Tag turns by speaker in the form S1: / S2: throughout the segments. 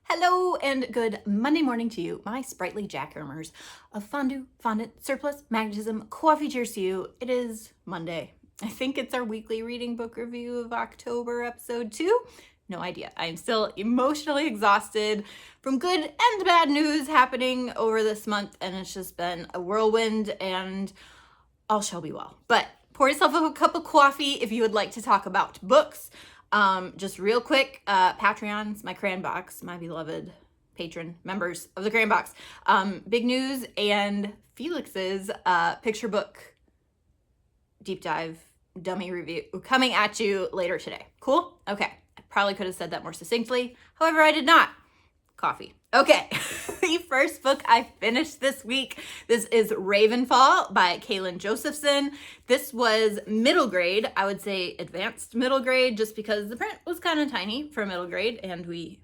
S1: Hello and good Monday morning to you, my sprightly jackhammers of fondue, fondant, surplus, magnetism, coffee. Cheers to you. It is Monday. I think it's our weekly reading book review of October, episode 2. No idea. I'm still emotionally exhausted from good and bad news happening over this month, and it's just been a whirlwind, and all shall be well. But pour yourself a cup of coffee if you would like to talk about books. Just real quick, Patreons, my Crayon Box, my beloved patron members of the Crayon Box. Big news, and Felix's picture book deep dive dummy review coming at you later today. Cool? Okay. I probably could have said that more succinctly. However, I did not. Coffee. Okay. The first book I finished this week, this is RAVENFALL by Kalyn Josephson. This was middle grade. I would say advanced middle grade, just because the print was kind of tiny for middle grade, and we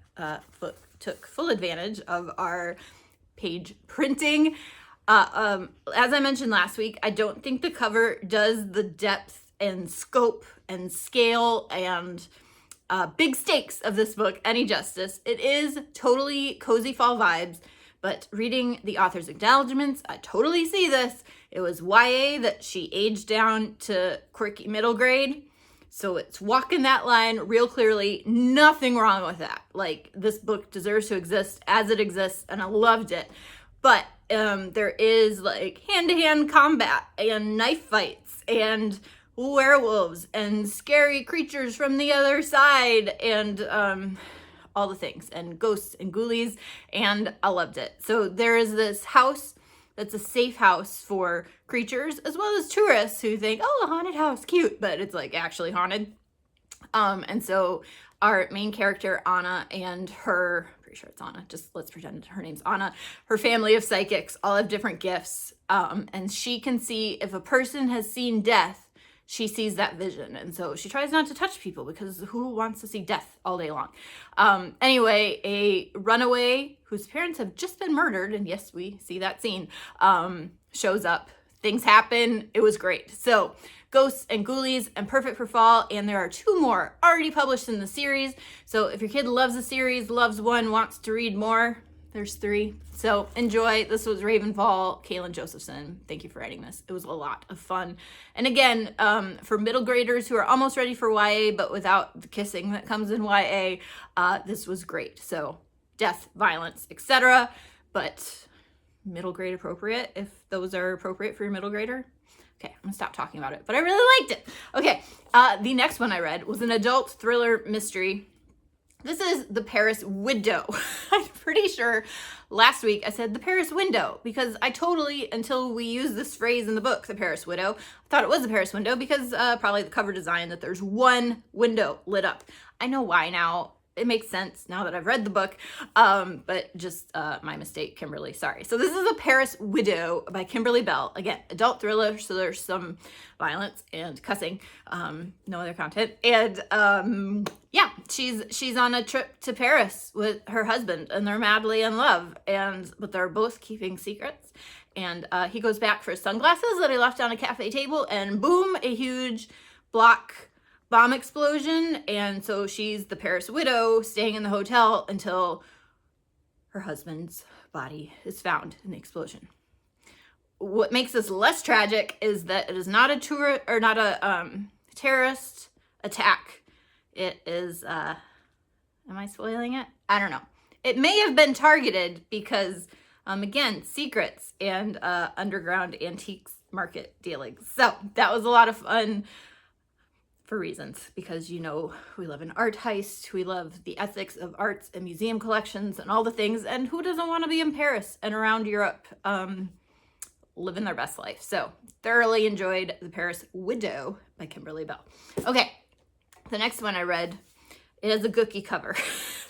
S1: took full advantage of our page printing. As I mentioned last week, I don't think the cover does the depth and scope and scale and big stakes of this book any justice. It is totally cozy fall vibes, but reading the author's acknowledgments, I totally see this. It was YA that she aged down to quirky middle grade, so it's walking that line real clearly. Nothing wrong with that. Like, this book deserves to exist as it exists, and I loved it. But there is like hand-to-hand combat and knife fights and werewolves and scary creatures from the other side and all the things, and ghosts and ghoulies, and I loved it. So there is this house that's a safe house for creatures as well as tourists who think, oh, a haunted house, cute, but it's like actually haunted. And so our main character, Anna, and her, pretty sure it's Anna, just let's pretend her name's Anna, her family of psychics all have different gifts, and she can see if a person has seen death, she sees that vision. And so she tries not to touch people because who wants to see death all day long? Anyway, a runaway whose parents have just been murdered, and yes, we see that scene, shows up. Things happen. It was great. So ghosts and ghoulies and perfect for fall. And there are 2 more already published in the series. So if your kid loves the series, loves one, wants to read more, there's 3. So enjoy. This was RAVENFALL, Kalyn Josephson. Thank you for writing this. It was a lot of fun. And again, for middle graders who are almost ready for YA, but without the kissing that comes in YA, this was great. So death, violence, etc. But middle grade appropriate, if those are appropriate for your middle grader. Okay, I'm gonna stop talking about it, but I really liked it. Okay, the next one I read was an adult thriller mystery. This is The Paris Widow. I'm pretty sure last week I said The Paris Window because I totally, until we used this phrase in the book, The Paris Widow, I thought it was The Paris Window because probably the cover design that there's one window lit up. I know why now. It makes sense now that I've read the book, but just my mistake, Kimberly. Sorry. So this is The Paris Widow by Kimberly Belle. Again, adult thriller, so there's some violence and cussing, no other content. And yeah, she's on a trip to Paris with her husband, and they're madly in love, but they're both keeping secrets. And he goes back for his sunglasses that he left on a cafe table, and boom, a huge bomb explosion. And so she's the Paris widow staying in the hotel until her husband's body is found in the explosion. What makes this less tragic is that it is not a terrorist attack. It is, am I spoiling it? I don't know. It may have been targeted because, again, secrets and underground antiques market dealings. So that was a lot of fun. For reasons, because we love an art heist, we love the ethics of arts and museum collections and all the things, and who doesn't want to be in Paris and around Europe living their best life? So thoroughly enjoyed The Paris Widow by Kimberly Belle. Okay, the next one I read, it has a gookie cover.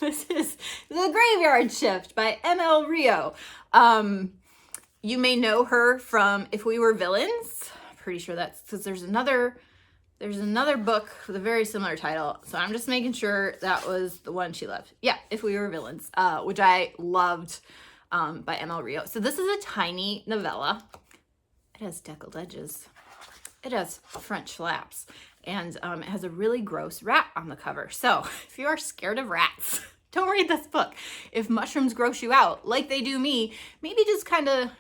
S1: This is The Graveyard Shift by m.l.rio. You may know her from If We Were Villains. Pretty sure that's because there's another book with a very similar title. So I'm just making sure that was the one she loved. Yeah, If We Were Villains, which I loved, by m.l.rio. So this is a tiny novella. It has deckled edges. It has French flaps. And it has a really gross rat on the cover. So if you are scared of rats, don't read this book. If mushrooms gross you out, like they do me, maybe just kind of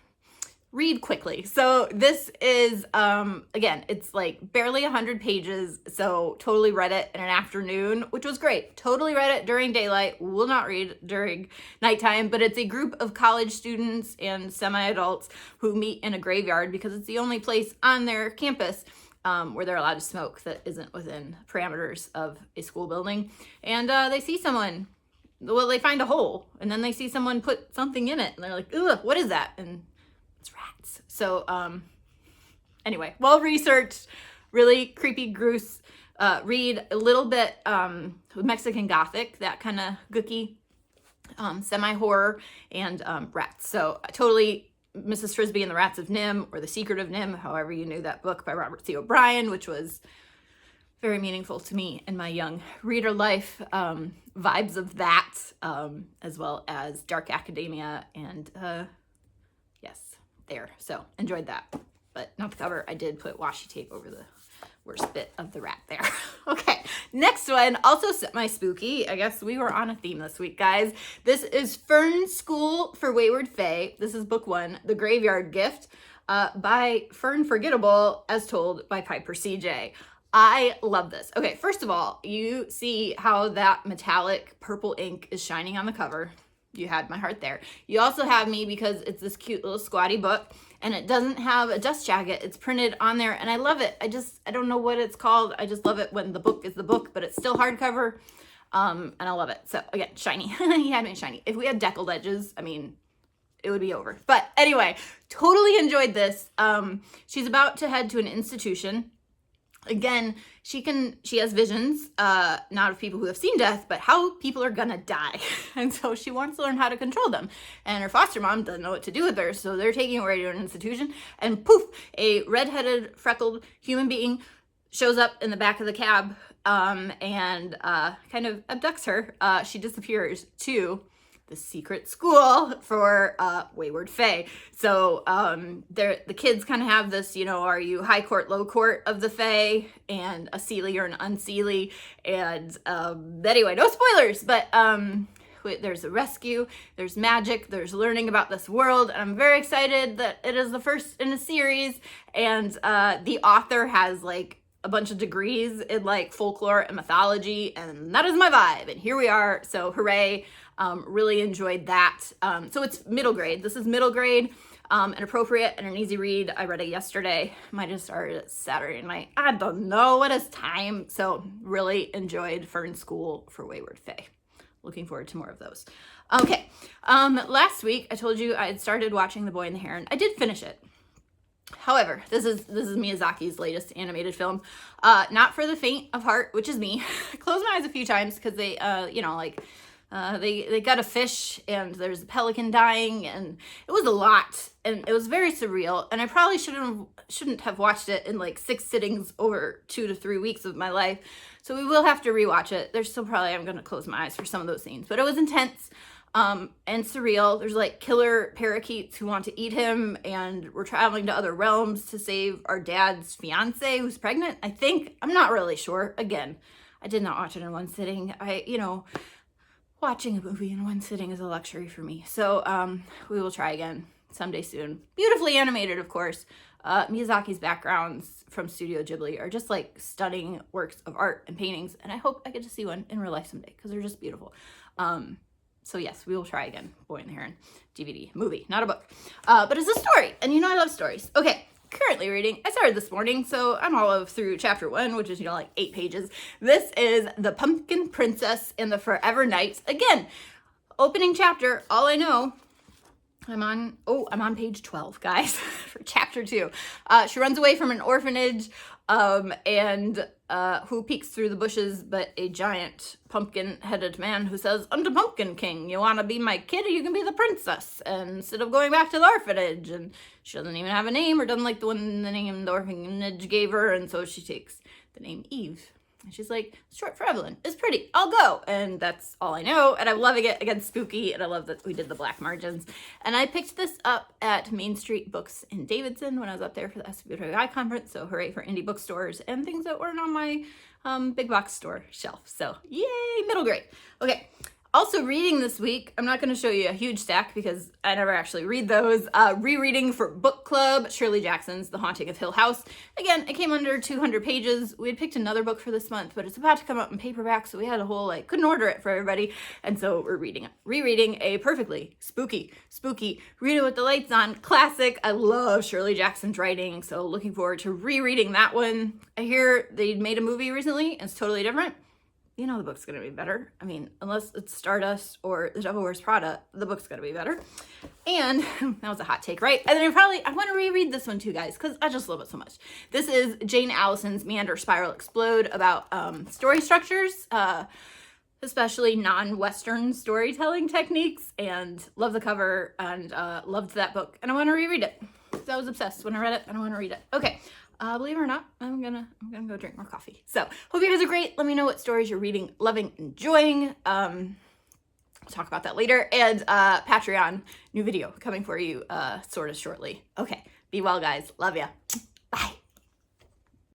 S1: read quickly. So this is, again, it's like barely 100 pages. So totally read it in an afternoon, which was great. Totally read it during daylight, will not read during nighttime, but it's a group of college students and semi-adults who meet in a graveyard because it's the only place on their campus where they're allowed to smoke that isn't within parameters of a school building. And they see someone, well, they find a hole and then they see someone put something in it and they're like, ugh, what is that? And it's rats. So anyway, well-researched, really creepy, gross read, a little bit Mexican Gothic, that kind of gooky semi-horror, and rats. So totally Mrs. Frisby and the Rats of Nim, or The Secret of Nim, however you knew that book by Robert C. O'Brien, which was very meaningful to me in my young reader life. Vibes of that, as well as dark academia and yes, there. So enjoyed that, but not the cover. I did put washi tape over the worst bit of the rat there. Okay, next one, also semi-spooky. I guess we were on a theme this week, guys. This is FERN'S School for Wayward Fae. This is book 1, The Graveyard Gift, by Fern Forgettable, as told by Piper C.J. I love this. Okay, first of all, you see how that metallic purple ink is shining on the cover. You had my heart there. You also have me because it's this cute little squatty book and it doesn't have a dust jacket. It's printed on there and I love it. I don't know what it's called. I just love it when the book is the book, but it's still hardcover. And I love it. So again, shiny. He had me shiny. If we had deckled edges, I mean, it would be over. But anyway, totally enjoyed this. She's about to head to an institution. Again, she has visions, not of people who have seen death, but how people are gonna die. And so she wants to learn how to control them. And her foster mom doesn't know what to do with her, so they're taking her away to an institution, and poof, a redheaded, freckled human being shows up in the back of the cab, and kind of abducts her. She disappears to the secret school for wayward fae. So the kids kind of have this, you know, are you high court, low court of the fae, and a seelie or an unseelie, and anyway, no spoilers, but there's a rescue, there's magic, there's learning about this world, and I'm very excited that it is the first in a series, and the author has like a bunch of degrees in like folklore and mythology, and that is my vibe, and here we are, so hooray. Really enjoyed that. So it's middle grade. This is middle grade, and appropriate and an easy read. I read it yesterday. Might have started Saturday night. I don't know what is time. So really enjoyed FERN'S School for Wayward Fae. Looking forward to more of those. Okay. Last week I told you I had started watching The Boy and the Heron. I did finish it. However, this is Miyazaki's latest animated film. Not for the faint of heart, which is me. I closed my eyes a few times because they, you know, like, they got a fish and there's a pelican dying and it was a lot and it was very surreal, and I probably shouldn't have watched it in like 6 sittings over 2 to 3 weeks of my life, so we will have to rewatch it. There's still probably, I'm gonna close my eyes for some of those scenes, but it was intense and surreal. There's like killer parakeets who want to eat him, and we're traveling to other realms to save our dad's fiance who's pregnant, I think. I'm not really sure. Again, I did not watch it in one sitting. Watching a movie in one sitting is a luxury for me. So we will try again someday soon. Beautifully animated, of course. Miyazaki's backgrounds from Studio Ghibli are just like stunning works of art and paintings, and I hope I get to see one in real life someday because they're just beautiful. So yes, we will try again. Boy and the Heron DVD, movie, not a book. But it's a story, and you know I love stories. Okay. Currently reading, I started this morning, so I'm all through chapter 1, which is, you know, like 8 pages. This is The Pumpkin Princess and the Forever Knights. Again, opening chapter, all I know, I'm on page 12, guys, for chapter 2. She runs away from an orphanage, and who peeks through the bushes but a giant pumpkin-headed man who says, "I'm the Pumpkin King. You want to be my kid, or you can be the princess." And instead of going back to the orphanage, and she doesn't even have a name, or doesn't like the name the orphanage gave her, and so she takes the name Eve. And she's like, "Short for Evelyn. It's pretty. I'll go." And that's all I know. And I'm loving it. Again, spooky. And I love that we did the black margins. And I picked this up at Main Street Books in Davidson when I was up there for the SWI conference. So hooray for indie bookstores and things that weren't on my big box store shelf. So yay, middle grade. Okay. Also reading this week, I'm not going to show you a huge stack because I never actually read those. Rereading for book club, Shirley Jackson's The Haunting of Hill House. Again, it came under 200 pages. We had picked another book for this month, but it's about to come out in paperback, so we had a whole, like, couldn't order it for everybody. And so we're rereading a perfectly spooky, read it with the lights on, classic. I love Shirley Jackson's writing, so looking forward to rereading that one. I hear they made a movie recently, and it's totally different. You know the book's gonna be better. I mean, unless it's Stardust or The Devil Wears Prada, the book's gonna be better. And that was a hot take, right? And then I want to reread this one too, guys, because I just love it so much. This is Jane Allison's Meander, Spiral, Explode, about story structures, especially non-Western storytelling techniques, and love the cover and loved that book. And I want to reread it. So I was obsessed when I read it, and I want to read it. Okay. Believe it or not, I'm gonna go drink more coffee. So hope you guys are great. Let me know what stories you're reading, loving, enjoying. We'll talk about that later. And Patreon, new video coming for you sort of shortly. Okay, be well, guys. Love ya.